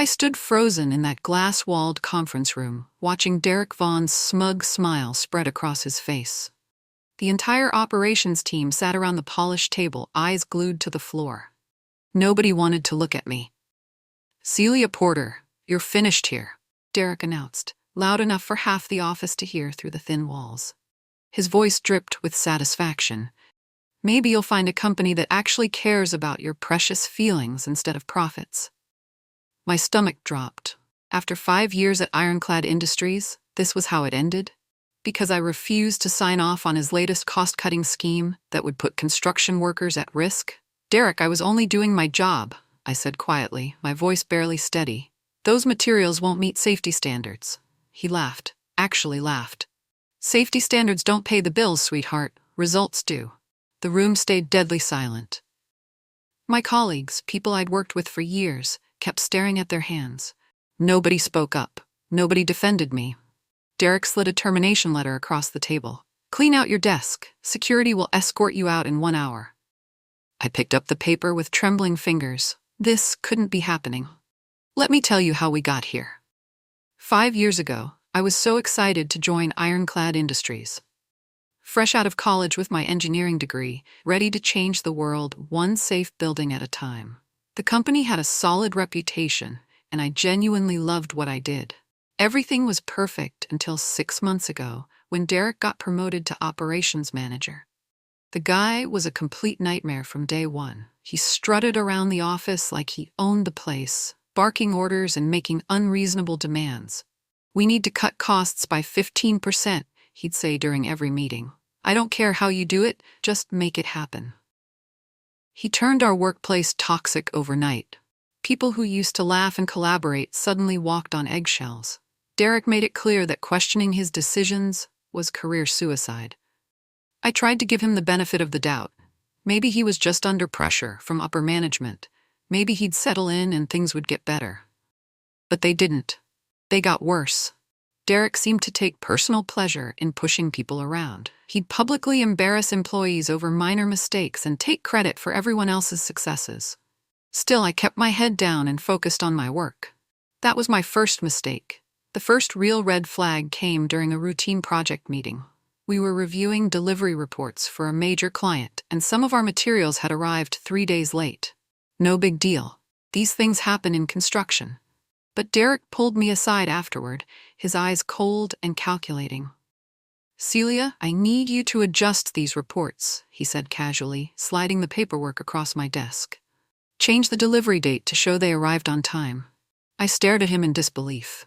I stood frozen in that glass-walled conference room, watching Derek Vaughn's smug smile spread across his face. The entire operations team sat around the polished table, eyes glued to the floor. Nobody wanted to look at me. "Celia Porter, you're finished here," Derek announced, loud enough for half the office to hear through the thin walls. His voice dripped with satisfaction. "Maybe you'll find a company that actually cares about your precious feelings instead of profits." My stomach dropped. After 5 years at Ironclad Industries, this was how it ended? Because I refused to sign off on his latest cost-cutting scheme that would put construction workers at risk? "Derek, I was only doing my job," I said quietly, my voice barely steady. "Those materials won't meet safety standards." He laughed, actually laughed. "Safety standards don't pay the bills, sweetheart. Results do." The room stayed deadly silent. My colleagues, people I'd worked with for years, kept staring at their hands. Nobody spoke up. Nobody defended me. Derek slid a termination letter across the table. "Clean out your desk. Security will escort you out in 1 hour." I picked up the paper with trembling fingers. This couldn't be happening. "Let me tell you how we got here. 5 years ago, I was so excited to join Ironclad Industries. Fresh out of college with my engineering degree, ready to change the world one safe building at a time. The company had a solid reputation, and I genuinely loved what I did. Everything was perfect until 6 months ago, when Derek got promoted to operations manager. The guy was a complete nightmare from day one. He strutted around the office like he owned the place, barking orders and making unreasonable demands. "We need to cut costs by 15%, he'd say during every meeting. "I don't care how you do it, just make it happen." He turned our workplace toxic overnight. People who used to laugh and collaborate suddenly walked on eggshells. Derek made it clear that questioning his decisions was career suicide. I tried to give him the benefit of the doubt. Maybe he was just under pressure from upper management. Maybe he'd settle in and things would get better. But they didn't. They got worse. Derek seemed to take personal pleasure in pushing people around. He'd publicly embarrass employees over minor mistakes and take credit for everyone else's successes. Still, I kept my head down and focused on my work. That was my first mistake. The first real red flag came during a routine project meeting. We were reviewing delivery reports for a major client, and some of our materials had arrived 3 days late. No big deal. These things happen in construction. But Derek pulled me aside afterward, his eyes cold and calculating. "Celia, I need you to adjust these reports," he said casually, sliding the paperwork across my desk. "Change the delivery date to show they arrived on time." I stared at him in disbelief.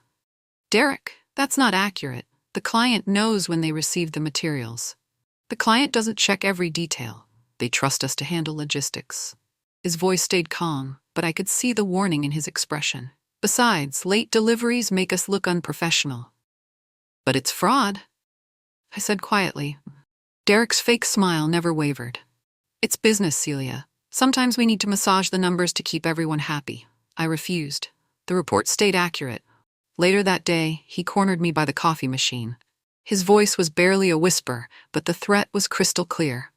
"Derek, that's not accurate. The client knows when they received the materials. The client doesn't check every detail. They trust us to handle logistics." His voice stayed calm, but I could see the warning in his expression. "Besides, late deliveries make us look unprofessional." "But it's fraud," I said quietly. Derek's fake smile never wavered. "It's business, Celia. Sometimes we need to massage the numbers to keep everyone happy." I refused. The report stayed accurate. Later that day, he cornered me by the coffee machine. His voice was barely a whisper, but the threat was crystal clear.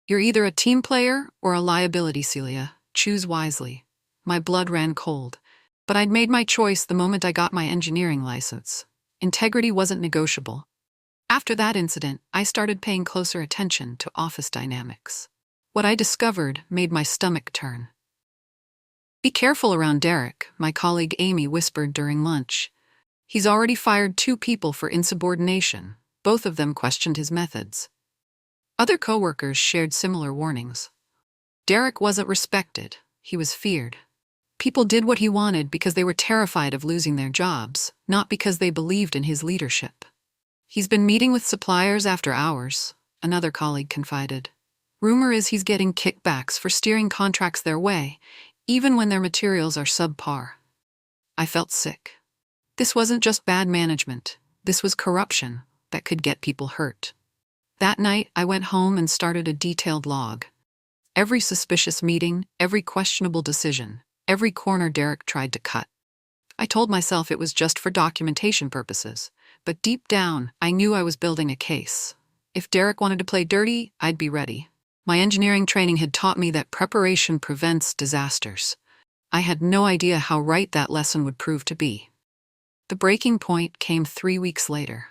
"You're either a team player or a liability, Celia. Choose wisely." My blood ran cold. But I'd made my choice the moment I got my engineering license. Integrity wasn't negotiable. After that incident, I started paying closer attention to office dynamics. What I discovered made my stomach turn. "Be careful around Derek," my colleague Amy whispered during lunch. "He's already fired 2 people for insubordination. Both of them questioned his methods." Other coworkers shared similar warnings. Derek wasn't respected. He was feared. People did what he wanted because they were terrified of losing their jobs, not because they believed in his leadership. "He's been meeting with suppliers after hours," another colleague confided. "Rumor is he's getting kickbacks for steering contracts their way, even when their materials are subpar." I felt sick. This wasn't just bad management. This was corruption that could get people hurt. That night, I went home and started a detailed log. Every suspicious meeting, every questionable decision, every corner Derek tried to cut. I told myself it was just for documentation purposes, but deep down, I knew I was building a case. If Derek wanted to play dirty, I'd be ready. My engineering training had taught me that preparation prevents disasters. I had no idea how right that lesson would prove to be. The breaking point came 3 weeks later.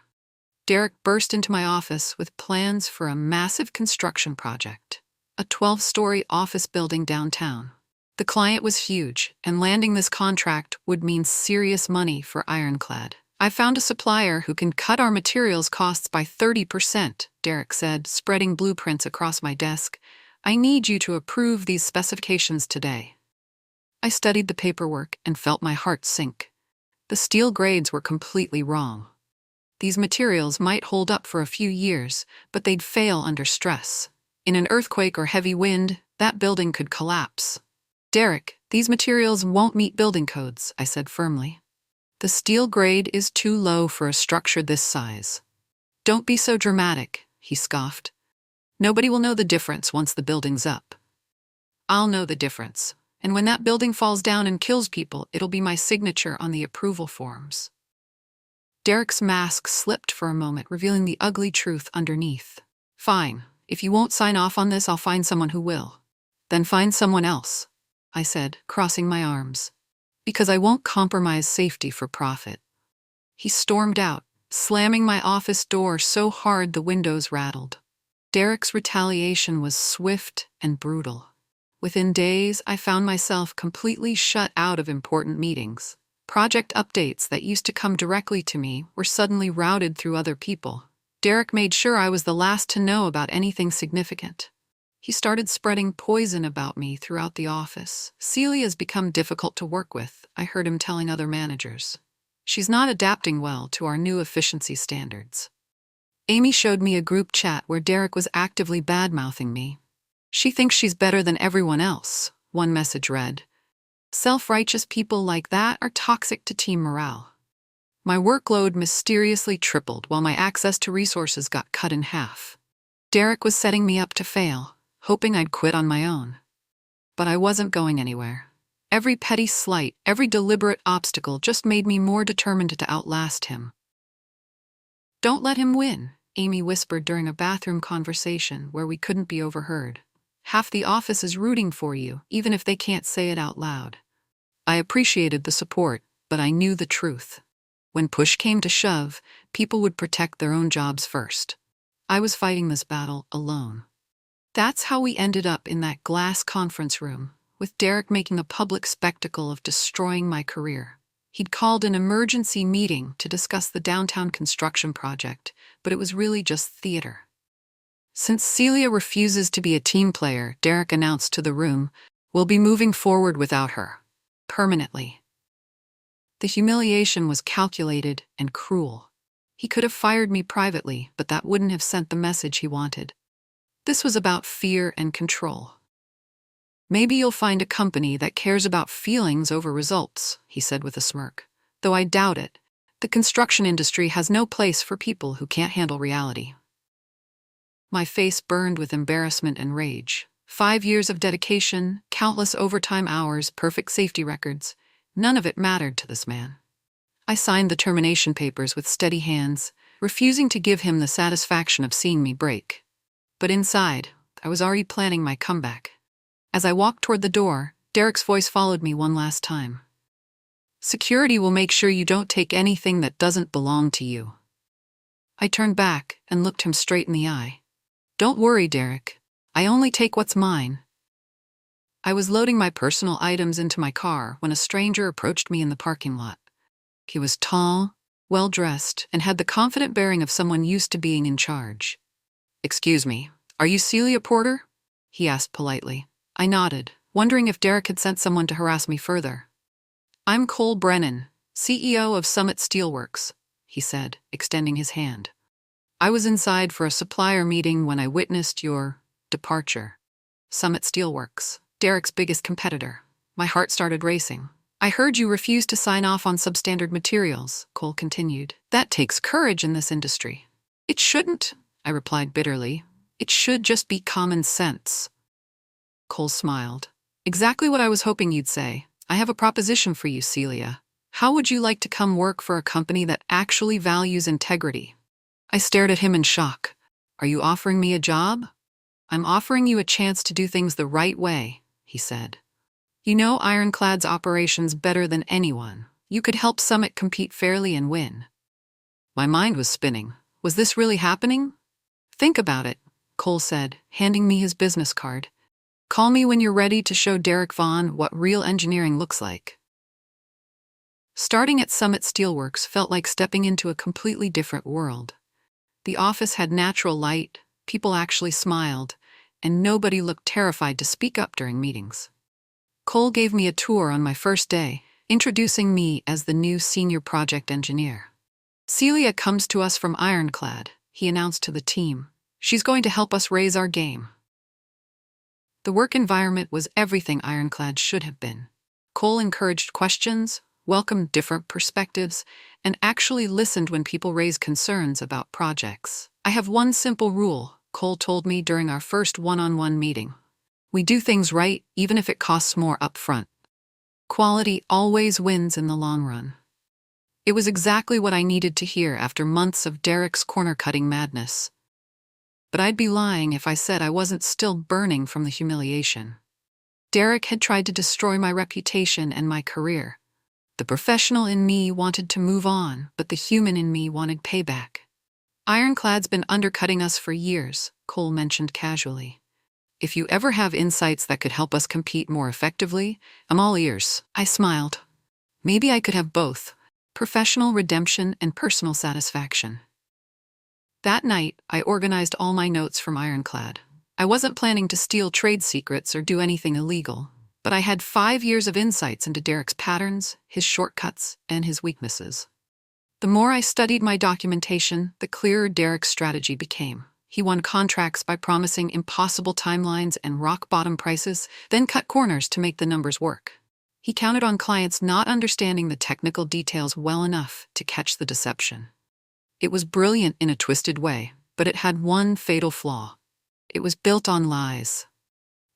Derek burst into my office with plans for a massive construction project, a 12-story office building downtown. The client was huge, and landing this contract would mean serious money for Ironclad. "I found a supplier who can cut our materials costs by 30%, Derek said, spreading blueprints across my desk. "I need you to approve these specifications today." I studied the paperwork and felt my heart sink. The steel grades were completely wrong. These materials might hold up for a few years, but they'd fail under stress. In an earthquake or heavy wind, that building could collapse. "Derek, these materials won't meet building codes," I said firmly. "The steel grade is too low for a structure this size." "Don't be so dramatic," he scoffed. "Nobody will know the difference once the building's up." "I'll know the difference, and when that building falls down and kills people, it'll be my signature on the approval forms." Derek's mask slipped for a moment, revealing the ugly truth underneath. "Fine, if you won't sign off on this, I'll find someone who will." "Then find someone else," I said, crossing my arms. "Because I won't compromise safety for profit." He stormed out, slamming my office door so hard the windows rattled. Derek's retaliation was swift and brutal. Within days, I found myself completely shut out of important meetings. Project updates that used to come directly to me were suddenly routed through other people. Derek made sure I was the last to know about anything significant. He started spreading poison about me throughout the office. "Celia's become difficult to work with," I heard him telling other managers. "She's not adapting well to our new efficiency standards." Amy showed me a group chat where Derek was actively bad-mouthing me. "She thinks she's better than everyone else," one message read. "Self-righteous people like that are toxic to team morale." My workload mysteriously tripled while my access to resources got cut in half. Derek was setting me up to fail, hoping I'd quit on my own. But I wasn't going anywhere. Every petty slight, every deliberate obstacle just made me more determined to outlast him. "Don't let him win," Amy whispered during a bathroom conversation where we couldn't be overheard. "Half the office is rooting for you, even if they can't say it out loud." I appreciated the support, but I knew the truth. When push came to shove, people would protect their own jobs first. I was fighting this battle alone. That's how we ended up in that glass conference room, with Derek making a public spectacle of destroying my career. He'd called an emergency meeting to discuss the downtown construction project, but it was really just theater. "Since Celia refuses to be a team player," Derek announced to the room, "we'll be moving forward without her. Permanently." The humiliation was calculated and cruel. He could have fired me privately, but that wouldn't have sent the message he wanted. This was about fear and control. "Maybe you'll find a company that cares about feelings over results," he said with a smirk. "Though I doubt it. The construction industry has no place for people who can't handle reality." My face burned with embarrassment and rage. 5 years of dedication, countless overtime hours, perfect safety records. None of it mattered to this man. I signed the termination papers with steady hands, refusing to give him the satisfaction of seeing me break. But inside, I was already planning my comeback. As I walked toward the door, Derek's voice followed me one last time. "Security will make sure you don't take anything that doesn't belong to you." I turned back and looked him straight in the eye. "Don't worry, Derek. I only take what's mine." I was loading my personal items into my car when a stranger approached me in the parking lot. He was tall, well-dressed, and had the confident bearing of someone used to being in charge. "Excuse me, are you Celia Porter?" he asked politely. I nodded, wondering if Derek had sent someone to harass me further. "I'm Cole Brennan, CEO of Summit Steelworks," he said, extending his hand. "I was inside for a supplier meeting when I witnessed your departure." Summit Steelworks, Derek's biggest competitor. My heart started racing. "I heard you refused to sign off on substandard materials," Cole continued. "That takes courage in this industry." "It shouldn't," I replied bitterly. "It should just be common sense." Cole smiled. "Exactly what I was hoping you'd say. I have a proposition for you, Celia. How would you like to come work for a company that actually values integrity?" I stared at him in shock. "Are you offering me a job?" "I'm offering you a chance to do things the right way," he said. You know Ironclad's operations better than anyone. You could help Summit compete fairly and win. My mind was spinning. Was this really happening? Think about it, Cole said, handing me his business card. Call me when you're ready to show Derek Vaughn what real engineering looks like. Starting at Summit Steelworks felt like stepping into a completely different world. The office had natural light, people actually smiled, and nobody looked terrified to speak up during meetings. Cole gave me a tour on my first day, introducing me as the new senior project engineer. Celia comes to us from Ironclad, he announced to the team. She's going to help us raise our game. The work environment was everything Ironclad should have been. Cole encouraged questions, welcomed different perspectives, and actually listened when people raised concerns about projects. I have one simple rule, Cole told me during our first one-on-one meeting. We do things right, even if it costs more upfront. Quality always wins in the long run. It was exactly what I needed to hear after months of Derek's corner-cutting madness. But I'd be lying if I said I wasn't still burning from the humiliation. Derek had tried to destroy my reputation and my career. The professional in me wanted to move on, but the human in me wanted payback. Ironclad's been undercutting us for years, Cole mentioned casually. If you ever have insights that could help us compete more effectively, I'm all ears. I smiled. Maybe I could have both, professional redemption and personal satisfaction. That night, I organized all my notes from Ironclad. I wasn't planning to steal trade secrets or do anything illegal, but I had 5 years of insights into Derek's patterns, his shortcuts, and his weaknesses. The more I studied my documentation, the clearer Derek's strategy became. He won contracts by promising impossible timelines and rock-bottom prices, then cut corners to make the numbers work. He counted on clients not understanding the technical details well enough to catch the deception. It was brilliant in a twisted way, but it had one fatal flaw. It was built on lies.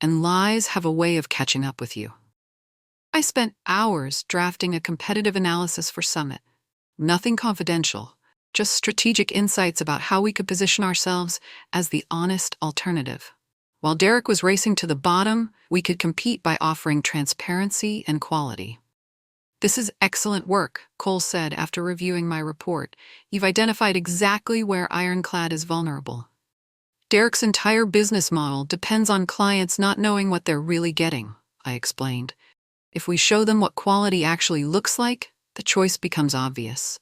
And lies have a way of catching up with you. I spent hours drafting a competitive analysis for Summit. Nothing confidential, just strategic insights about how we could position ourselves as the honest alternative. While Derek was racing to the bottom, we could compete by offering transparency and quality. This is excellent work, Cole said after reviewing my report. You've identified exactly where Ironclad is vulnerable. Derek's entire business model depends on clients not knowing what they're really getting, I explained. If we show them what quality actually looks like, the choice becomes obvious.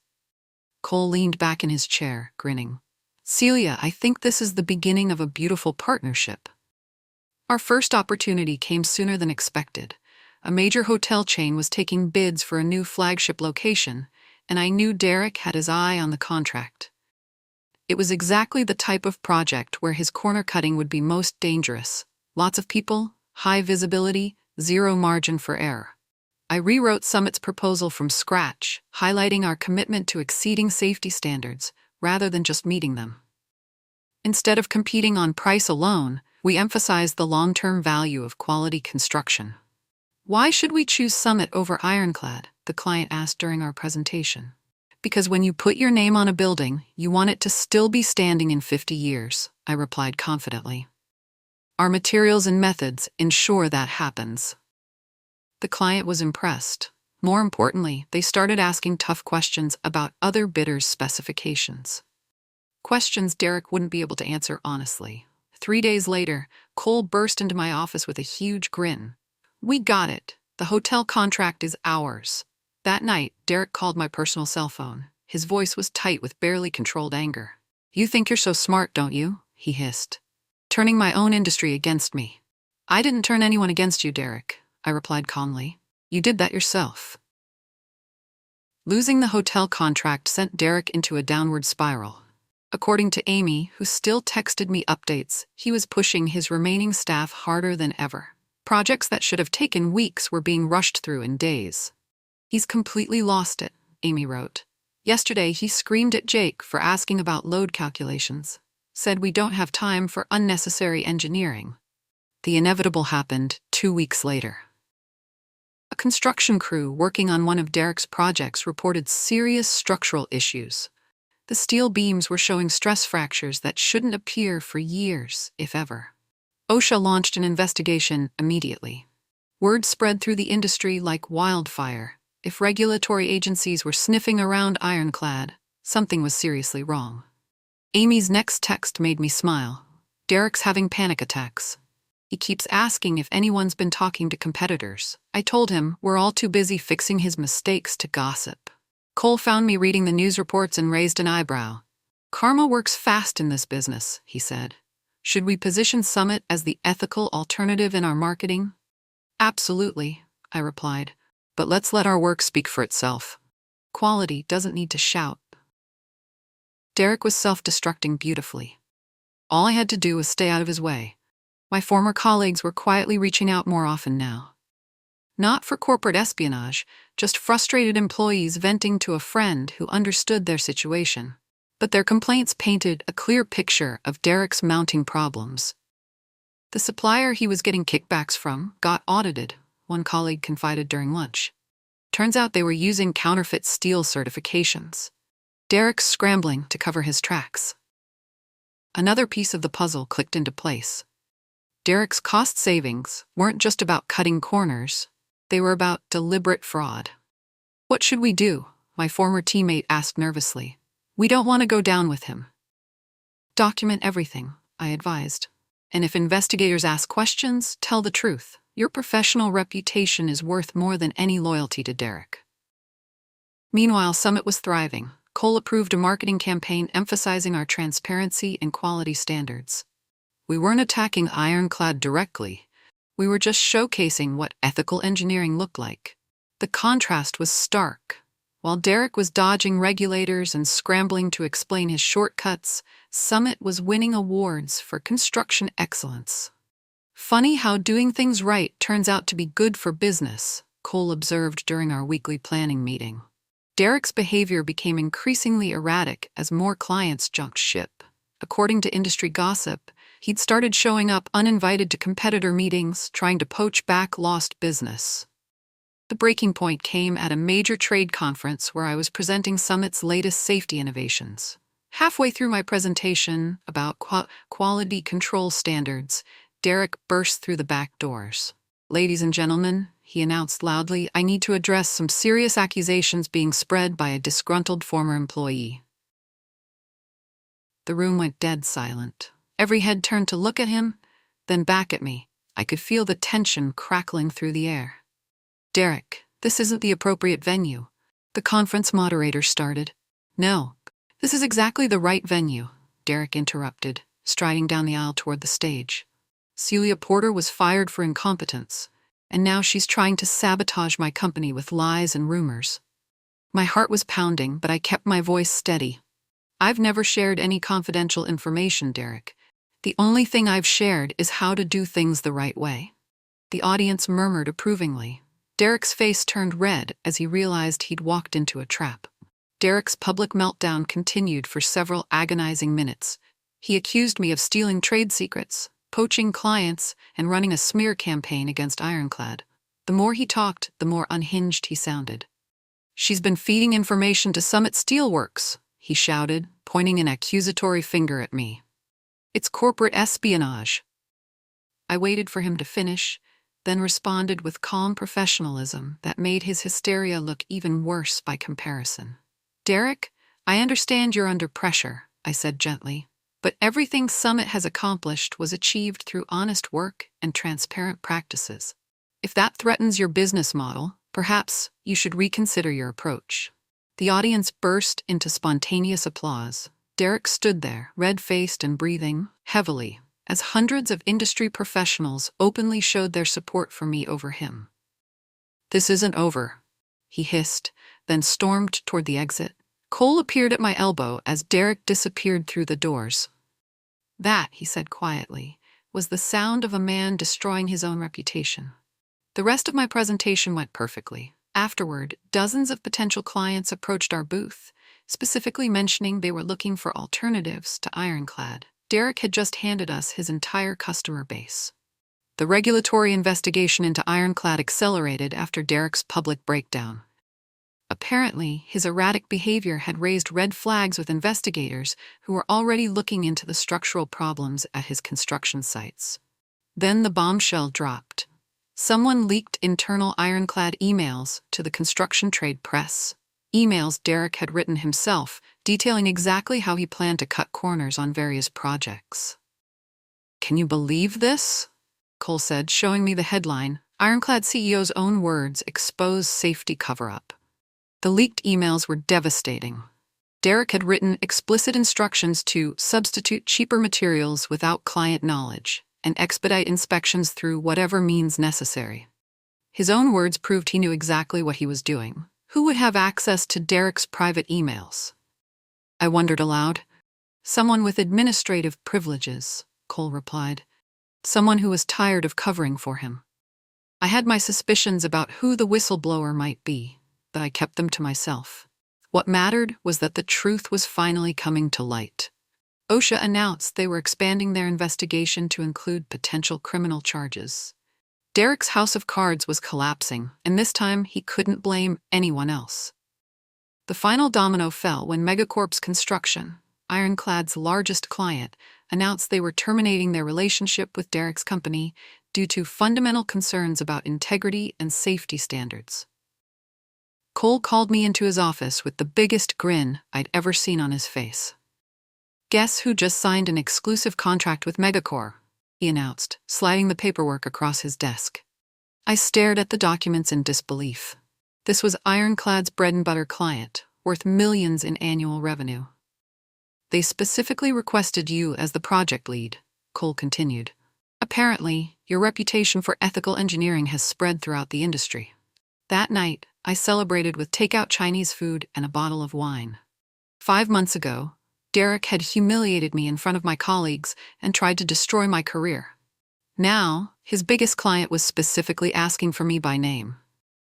Cole leaned back in his chair, grinning. Celia, I think this is the beginning of a beautiful partnership. Our first opportunity came sooner than expected. A major hotel chain was taking bids for a new flagship location, and I knew Derek had his eye on the contract. It was exactly the type of project where his corner cutting would be most dangerous. Lots of people, high visibility, zero margin for error. I rewrote Summit's proposal from scratch, highlighting our commitment to exceeding safety standards, rather than just meeting them. Instead of competing on price alone, we emphasized the long-term value of quality construction. Why should we choose Summit over Ironclad? The client asked during our presentation. Because when you put your name on a building, you want it to still be standing in 50 years, I replied confidently. Our materials and methods ensure that happens. The client was impressed. More importantly, they started asking tough questions about other bidders' specifications. Questions Derek wouldn't be able to answer honestly. 3 days later, Cole burst into my office with a huge grin. We got it. The hotel contract is ours. That night, Derek called my personal cell phone. His voice was tight with barely controlled anger. You think you're so smart, don't you? He hissed. Turning my own industry against me. I didn't turn anyone against you, Derek, I replied calmly. You did that yourself. Losing the hotel contract sent Derek into a downward spiral. According to Amy, who still texted me updates, he was pushing his remaining staff harder than ever. Projects that should have taken weeks were being rushed through in days. He's completely lost it, Amy wrote. Yesterday, he screamed at Jake for asking about load calculations. Said we don't have time for unnecessary engineering. The inevitable happened 2 weeks later. A construction crew working on one of Derek's projects reported serious structural issues. The steel beams were showing stress fractures that shouldn't appear for years, if ever. OSHA launched an investigation immediately. Word spread through the industry like wildfire. If regulatory agencies were sniffing around Ironclad, something was seriously wrong. Amy's next text made me smile. Derek's having panic attacks. He keeps asking if anyone's been talking to competitors. I told him we're all too busy fixing his mistakes to gossip. Cole found me reading the news reports and raised an eyebrow. Karma works fast in this business, he said. Should we position Summit as the ethical alternative in our marketing? Absolutely, I replied. But let's let our work speak for itself. Quality doesn't need to shout. Derek was self-destructing beautifully. All I had to do was stay out of his way. My former colleagues were quietly reaching out more often now. Not for corporate espionage, just frustrated employees venting to a friend who understood their situation. But their complaints painted a clear picture of Derek's mounting problems. The supplier he was getting kickbacks from got audited, one colleague confided during lunch. Turns out they were using counterfeit steel certifications. Derek's scrambling to cover his tracks. Another piece of the puzzle clicked into place. Derek's cost savings weren't just about cutting corners, they were about deliberate fraud. What should we do? My former teammate asked nervously. We don't want to go down with him. Document everything, I advised. And if investigators ask questions, tell the truth. Your professional reputation is worth more than any loyalty to Derek. Meanwhile, Summit was thriving. Cole approved a marketing campaign emphasizing our transparency and quality standards. We weren't attacking Ironclad directly. We were just showcasing what ethical engineering looked like. The contrast was stark. While Derek was dodging regulators and scrambling to explain his shortcuts, Summit was winning awards for construction excellence. Funny how doing things right turns out to be good for business, Cole observed during our weekly planning meeting. Derek's behavior became increasingly erratic as more clients jumped ship. According to industry gossip, he'd started showing up uninvited to competitor meetings, trying to poach back lost business. The breaking point came at a major trade conference where I was presenting Summit's latest safety innovations. Halfway through my presentation about quality control standards, Derek burst through the back doors. Ladies and gentlemen, he announced loudly, I need to address some serious accusations being spread by a disgruntled former employee. The room went dead silent. Every head turned to look at him, then back at me. I could feel the tension crackling through the air. Derek, this isn't the appropriate venue. The conference moderator started. No, this is exactly the right venue, Derek interrupted, striding down the aisle toward the stage. Celia Porter was fired for incompetence, and now she's trying to sabotage my company with lies and rumors. My heart was pounding, but I kept my voice steady. I've never shared any confidential information, Derek. The only thing I've shared is how to do things the right way. The audience murmured approvingly. Derek's face turned red as he realized he'd walked into a trap. Derek's public meltdown continued for several agonizing minutes. He accused me of stealing trade secrets, poaching clients, and running a smear campaign against Ironclad. The more he talked, the more unhinged he sounded. She's been feeding information to Summit Steelworks, he shouted, pointing an accusatory finger at me. It's corporate espionage. I waited for him to finish, then responded with calm professionalism that made his hysteria look even worse by comparison. Derek, I understand you're under pressure, I said gently, but everything Summit has accomplished was achieved through honest work and transparent practices. If that threatens your business model, perhaps you should reconsider your approach. The audience burst into spontaneous applause. Derek stood there, red-faced and breathing heavily, as hundreds of industry professionals openly showed their support for me over him. This isn't over, he hissed, then stormed toward the exit. Cole appeared at my elbow as Derek disappeared through the doors. That, he said quietly, was the sound of a man destroying his own reputation. The rest of my presentation went perfectly. Afterward, dozens of potential clients approached our booth, specifically mentioning they were looking for alternatives to Ironclad. Derek had just handed us his entire customer base. The regulatory investigation into Ironclad accelerated after Derek's public breakdown. Apparently, his erratic behavior had raised red flags with investigators who were already looking into the structural problems at his construction sites. Then the bombshell dropped. Someone leaked internal ironclad emails to the construction trade press. Emails Derek had written himself, detailing exactly how he planned to cut corners on various projects. "Can you believe this?" Cole said, showing me the headline, "Ironclad CEO's own words expose safety cover-up." The leaked emails were devastating. Derek had written explicit instructions to substitute cheaper materials without client knowledge and expedite inspections through whatever means necessary. His own words proved he knew exactly what he was doing. Who would have access to Derek's private emails? I wondered aloud. "Someone with administrative privileges," Cole replied. "Someone who was tired of covering for him." I had my suspicions about who the whistleblower might be, but I kept them to myself. What mattered was that the truth was finally coming to light. OSHA announced they were expanding their investigation to include potential criminal charges. Derek's house of cards was collapsing, and this time he couldn't blame anyone else. The final domino fell when Megacorp's Construction, Ironclad's largest client, announced they were terminating their relationship with Derek's company due to fundamental concerns about integrity and safety standards. Cole called me into his office with the biggest grin I'd ever seen on his face. "Guess who just signed an exclusive contract with Megacorp?" he announced, sliding the paperwork across his desk. I stared at the documents in disbelief. This was Ironclad's bread-and-butter client, worth millions in annual revenue. "They specifically requested you as the project lead," Cole continued. "Apparently, your reputation for ethical engineering has spread throughout the industry." That night, I celebrated with takeout Chinese food and a bottle of wine. 5 months ago, Derek had humiliated me in front of my colleagues and tried to destroy my career. Now, his biggest client was specifically asking for me by name.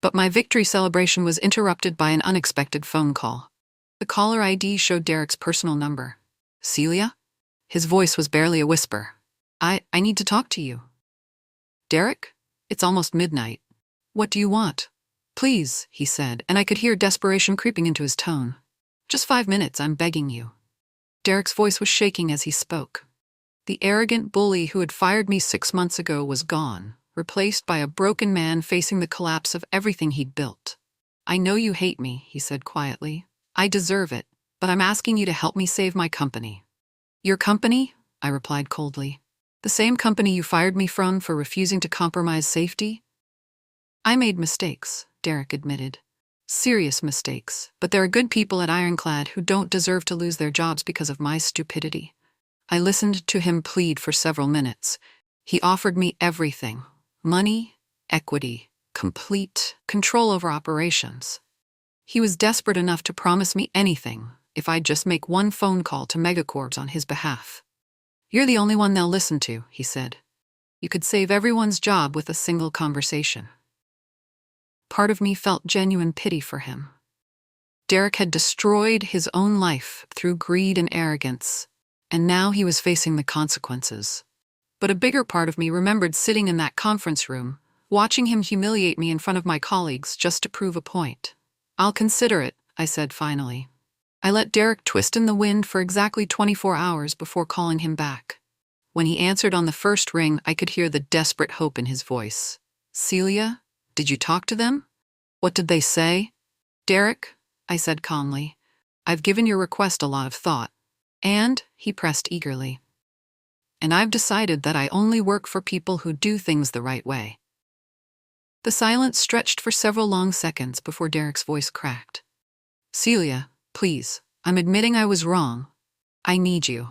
But my victory celebration was interrupted by an unexpected phone call. The caller ID showed Derek's personal number. "Celia?" His voice was barely a whisper. I need to talk to you." "Derek? It's almost midnight. What do you want?" "Please," he said, and I could hear desperation creeping into his tone. "Just 5 minutes, I'm begging you." Derek's voice was shaking as he spoke. The arrogant bully who had fired me 6 months ago was gone, replaced by a broken man facing the collapse of everything he'd built. "I know you hate me," he said quietly. "I deserve it, but I'm asking you to help me save my company." "Your company?" I replied coldly. "The same company you fired me from for refusing to compromise safety?" "I made mistakes," Derek admitted. "Serious mistakes, but there are good people at Ironclad who don't deserve to lose their jobs because of my stupidity." I listened to him plead for several minutes. He offered me everything: money, equity, complete control over operations. He was desperate enough to promise me anything if I'd just make one phone call to Megacorp on his behalf. "You're the only one they'll listen to," he said. "You could save everyone's job with a single conversation." Part of me felt genuine pity for him. Derek had destroyed his own life through greed and arrogance, and now he was facing the consequences. But a bigger part of me remembered sitting in that conference room, watching him humiliate me in front of my colleagues just to prove a point. "I'll consider it," I said finally. I let Derek twist in the wind for exactly 24 hours before calling him back. When he answered on the first ring, I could hear the desperate hope in his voice. "Celia? Did you talk to them? What did they say?" "Derek," I said calmly, "I've given your request a lot of thought." "And," he pressed eagerly, "and I've decided that I only work for people who do things the right way." The silence stretched for several long seconds before Derek's voice cracked. "Celia, please, I'm admitting I was wrong. I need you."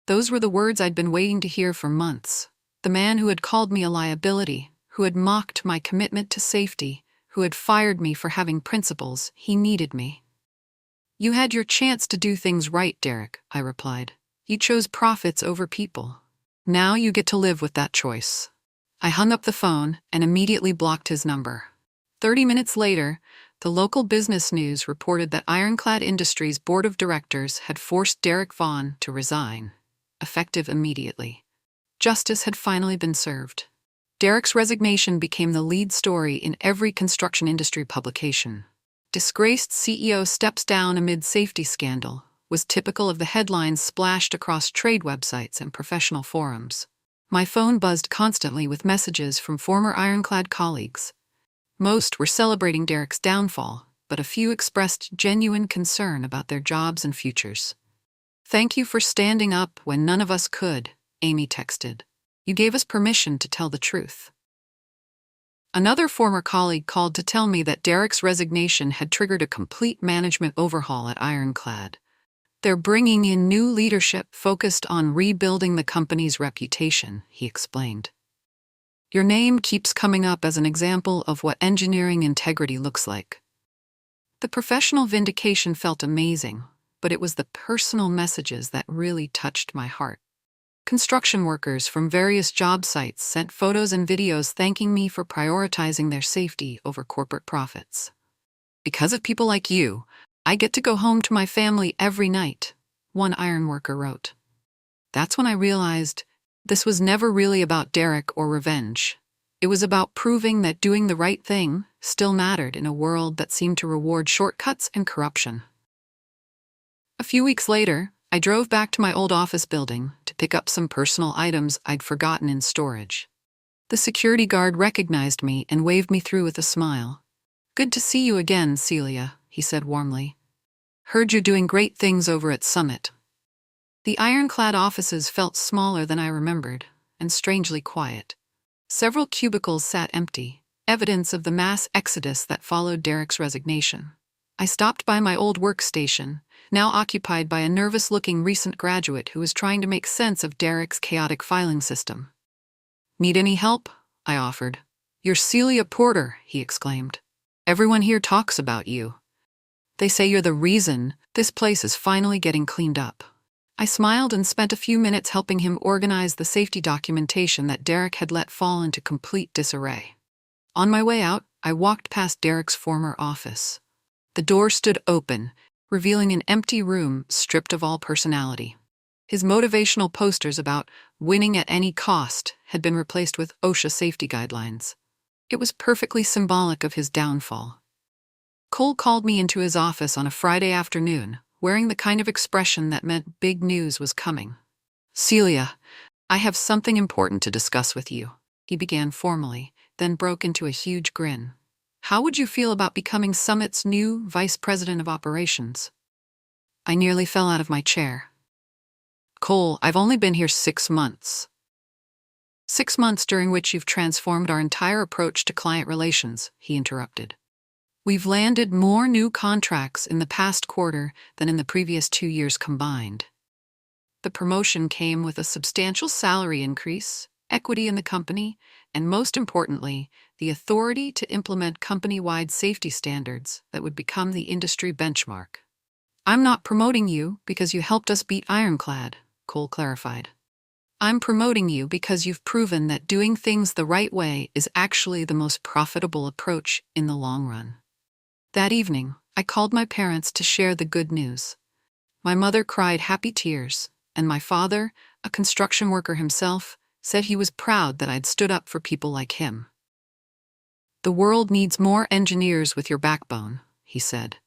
Those were the words I'd been waiting to hear for months. The man who had called me a liability, who had mocked my commitment to safety, who had fired me for having principles, he needed me. "You had your chance to do things right, Derek," I replied. "You chose profits over people. Now you get to live with that choice." I hung up the phone and immediately blocked his number. 30 minutes later, the local business news reported that Ironclad Industries' board of directors had forced Derek Vaughn to resign, effective immediately. Justice had finally been served. Derek's resignation became the lead story in every construction industry publication. "Disgraced CEO steps down amid safety scandal" was typical of the headlines splashed across trade websites and professional forums. My phone buzzed constantly with messages from former Ironclad colleagues. Most were celebrating Derek's downfall, but a few expressed genuine concern about their jobs and futures. "Thank you for standing up when none of us could," Amy texted. "You gave us permission to tell the truth." Another former colleague called to tell me that Derek's resignation had triggered a complete management overhaul at Ironclad. "They're bringing in new leadership focused on rebuilding the company's reputation," he explained. "Your name keeps coming up as an example of what engineering integrity looks like." The professional vindication felt amazing, but it was the personal messages that really touched my heart. Construction workers from various job sites sent photos and videos thanking me for prioritizing their safety over corporate profits. "Because of people like you, I get to go home to my family every night," one ironworker wrote. That's when I realized this was never really about Derek or revenge. It was about proving that doing the right thing still mattered in a world that seemed to reward shortcuts and corruption. A few weeks later, I drove back to my old office building to pick up some personal items I'd forgotten in storage. The security guard recognized me and waved me through with a smile. "Good to see you again, Celia," he said warmly. "Heard you're doing great things over at Summit." The Ironclad offices felt smaller than I remembered, and strangely quiet. Several cubicles sat empty, evidence of the mass exodus that followed Derek's resignation. I stopped by my old workstation, now occupied by a nervous-looking recent graduate who was trying to make sense of Derek's chaotic filing system. "Need any help?" I offered. "You're Celia Porter," he exclaimed. "Everyone here talks about you. They say you're the reason this place is finally getting cleaned up." I smiled and spent a few minutes helping him organize the safety documentation that Derek had let fall into complete disarray. On my way out, I walked past Derek's former office. The door stood open, revealing an empty room stripped of all personality. His motivational posters about winning at any cost had been replaced with OSHA safety guidelines. It was perfectly symbolic of his downfall. Cole called me into his office on a Friday afternoon, wearing the kind of expression that meant big news was coming. "Celia, I have something important to discuss with you," he began formally, then broke into a huge grin. "How would you feel about becoming Summit's new Vice President of Operations?" I nearly fell out of my chair. "Cole, I've only been here 6 months. 6 months during which you've transformed our entire approach to client relations," he interrupted. "We've landed more new contracts in the past quarter than in the previous 2 years combined. The promotion came with a substantial salary increase, equity in the company, and most importantly, the authority to implement company-wide safety standards that would become the industry benchmark." "I'm not promoting you because you helped us beat Ironclad," Cole clarified. "I'm promoting you because you've proven that doing things the right way is actually the most profitable approach in the long run." That evening, I called my parents to share the good news. My mother cried happy tears, and my father, a construction worker himself, said he was proud that I'd stood up for people like him. "The world needs more engineers with your backbone," he said.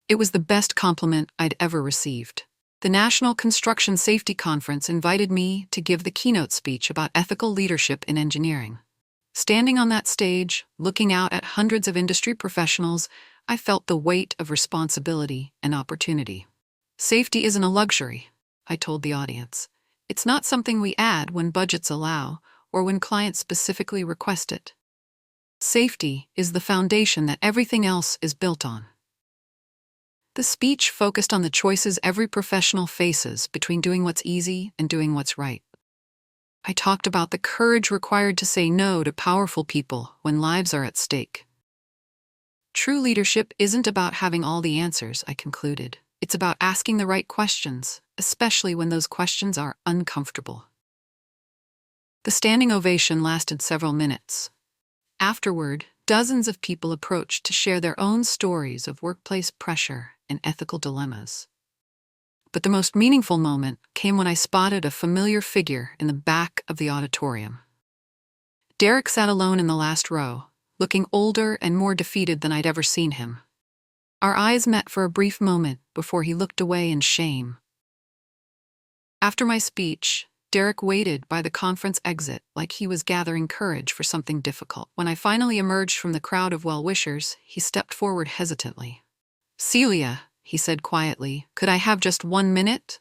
It was the best compliment I'd ever received. The National Construction Safety Conference invited me to give the keynote speech about ethical leadership in engineering. Standing on that stage, looking out at hundreds of industry professionals, I felt the weight of responsibility and opportunity. "Safety isn't a luxury," I told the audience. "It's not something we add when budgets allow or when clients specifically request it. Safety is the foundation that everything else is built on." The speech focused on the choices every professional faces between doing what's easy and doing what's right. I talked about the courage required to say no to powerful people when lives are at stake. True leadership isn't about having all the answers, I concluded. It's about asking the right questions, especially when those questions are uncomfortable. The standing ovation lasted several minutes. Afterward, dozens of people approached to share their own stories of workplace pressure and ethical dilemmas. But the most meaningful moment came when I spotted a familiar figure in the back of the auditorium. Derek sat alone in the last row, looking older and more defeated than I'd ever seen him. Our eyes met for a brief moment before he looked away in shame. After my speech, Derek waited by the conference exit like he was gathering courage for something difficult. When I finally emerged from the crowd of well-wishers, he stepped forward hesitantly. "Celia," he said quietly, "could I have just 1 minute?"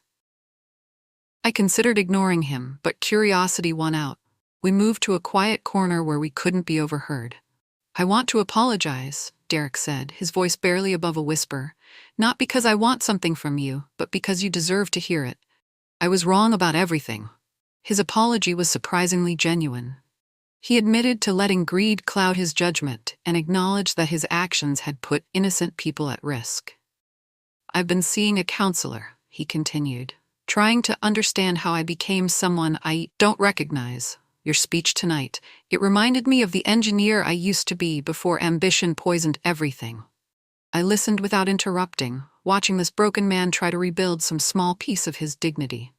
I considered ignoring him, but curiosity won out. We moved to a quiet corner where we couldn't be overheard. "I want to apologize," Derek said, his voice barely above a whisper. "Not because I want something from you, but because you deserve to hear it. I was wrong about everything." His apology was surprisingly genuine. He admitted to letting greed cloud his judgment and acknowledged that his actions had put innocent people at risk. "I've been seeing a counselor," he continued, "trying to understand how I became someone I don't recognize. Your speech tonight, it reminded me of the engineer I used to be before ambition poisoned everything." I listened without interrupting, watching this broken man try to rebuild some small piece of his dignity.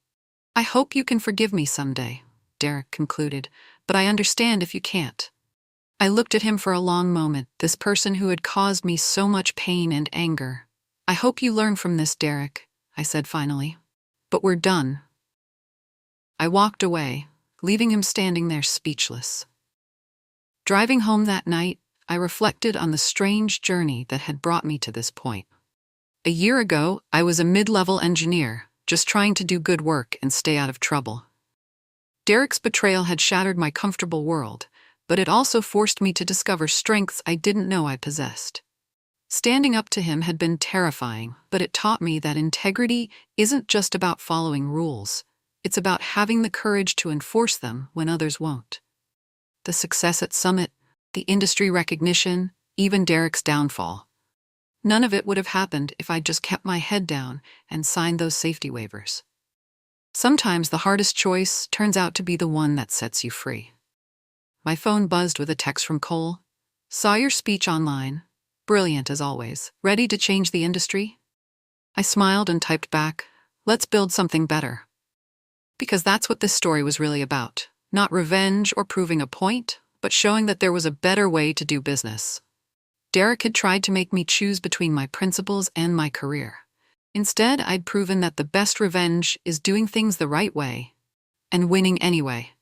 "I hope you can forgive me someday," Derek concluded, "but I understand if you can't." I looked at him for a long moment, this person who had caused me so much pain and anger. "I hope you learn from this, Derek," I said finally. "But we're done." I walked away, leaving him standing there speechless. Driving home that night, I reflected on the strange journey that had brought me to this point. A year ago, I was a mid-level engineer, just trying to do good work and stay out of trouble. Derek's betrayal had shattered my comfortable world, but it also forced me to discover strengths I didn't know I possessed. Standing up to him had been terrifying, but it taught me that integrity isn't just about following rules. It's about having the courage to enforce them when others won't. The success at Summit, the industry recognition, even Derek's downfall. None of it would have happened if I'd just kept my head down and signed those safety waivers. Sometimes the hardest choice turns out to be the one that sets you free. My phone buzzed with a text from Cole. "Saw your speech online. Brilliant as always. Ready to change the industry?" I smiled and typed back, "Let's build something better." Because that's what this story was really about. Not revenge or proving a point, but showing that there was a better way to do business. Derek had tried to make me choose between my principles and my career. Instead, I'd proven that the best revenge is doing things the right way and winning anyway.